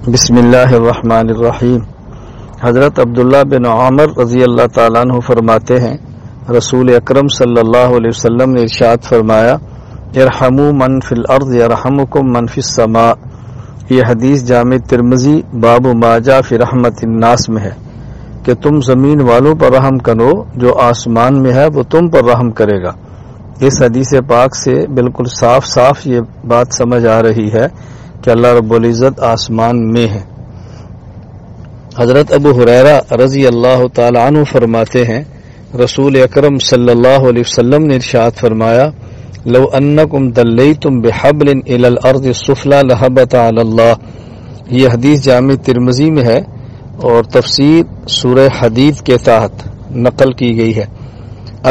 بسم اللہ الرحمن الرحیم۔ حضرت عبداللہ بن عمر رضی اللہ تعالیٰ عنہ فرماتے ہیں، رسول اکرم صلی اللہ علیہ وسلم نے ارشاد فرمایا، ارحموا من فی الارض یرحمکم من فی السماء۔ یہ حدیث جامع ترمذی باب ما جاء فی رحمت الناس میں ہے کہ تم زمین والوں پر رحم کرو، جو آسمان میں ہے وہ تم پر رحم کرے گا۔ اس حدیث پاک سے بالکل صاف یہ بات سمجھ آ رہی ہے کہ اللہ رب العزت آسمان میں ہے۔ حضرت ابو ہریرہ رضی اللہ تعالی عنہ فرماتے ہیں، رسول اکرم صلی اللہ علیہ وسلم نے ارشاد فرمایا، لو انکم دلیتم بحبل الی الارض السفلی لہبط علی اللہ۔ یہ حدیث جامع ترمذی میں ہے اور تفسیر سورہ حدید کے تحت نقل کی گئی ہے۔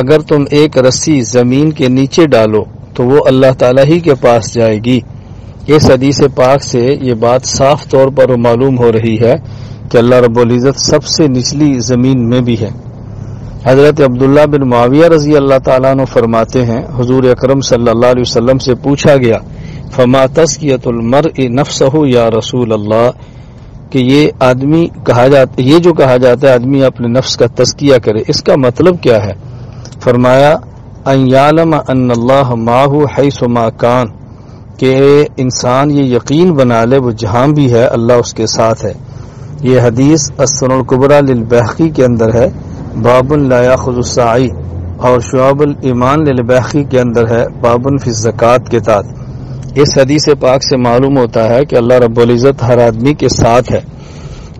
اگر تم ایک رسی زمین کے نیچے ڈالو تو وہ اللہ تعالی ہی کے پاس جائے گی۔ اس حدیث پاک سے یہ بات صاف طور پر معلوم ہو رہی ہے کہ اللہ رب العزت سب سے نچلی زمین میں بھی ہے۔ حضرت عبداللہ بن معاویہ رضی اللہ تعالیٰ عنہ فرماتے ہیں، حضور اکرم صلی اللہ علیہ وسلم سے پوچھا گیا، فما تزکیۃ المرء نفسہ یا رسول اللہ، کہ یہ جو کہا جاتا ہے آدمی اپنے نفس کا تزکیہ کرے، اس کا مطلب کیا ہے؟ فرمایا، ان یعلم ان اللہ معہ حیث ما کان، کہ انسان یہ یقین بنا لے وہ جہاں بھی ہے اللہ اس کے ساتھ ہے۔ یہ حدیث السنن الکبریٰ للبیہقی کے اندر ہے، باب لا یاخذ الساعی، اور شعب الایمان للبیہقی کے اندر ہے، باب فی الزکوٰۃ کے تحت۔ اس حدیث پاک سے معلوم ہوتا ہے کہ اللہ رب العزت ہر آدمی کے ساتھ ہے۔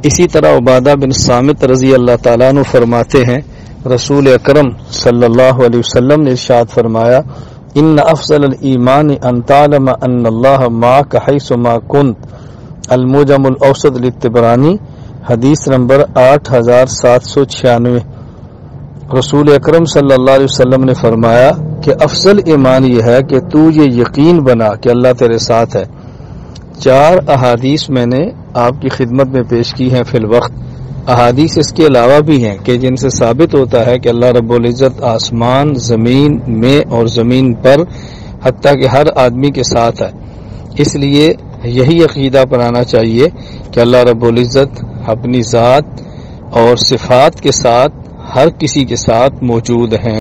اسی طرح عبادہ بن صامت رضی اللہ تعالیٰ عنہ فرماتے ہیں، رسول اکرم صلی اللہ علیہ وسلم نے ارشاد فرمایا، ان افضل الایمان ان تعلم ان اللہ معک حیث ما کنت۔ المعجم الاوسط للطبرانی، حدیث نمبر 8796۔ رسول اکرم صلی اللہ علیہ وسلم نے فرمایا کہ افضل ایمان یہ ہے کہ تو یہ یقین بنا کہ اللہ تیرے ساتھ ہے۔ 4 احادیث میں نے آپ کی خدمت میں پیش کی ہیں فی الوقت۔ احادیث اس کے علاوہ بھی ہیں کہ جن سے ثابت ہوتا ہے کہ اللہ رب العزت آسمان، زمین میں اور زمین پر، حتیٰ کہ ہر آدمی کے ساتھ ہے۔ اس لیے یہی عقیدہ اپنانا چاہیے کہ اللہ رب العزت اپنی ذات اور صفات کے ساتھ ہر کسی کے ساتھ موجود ہیں۔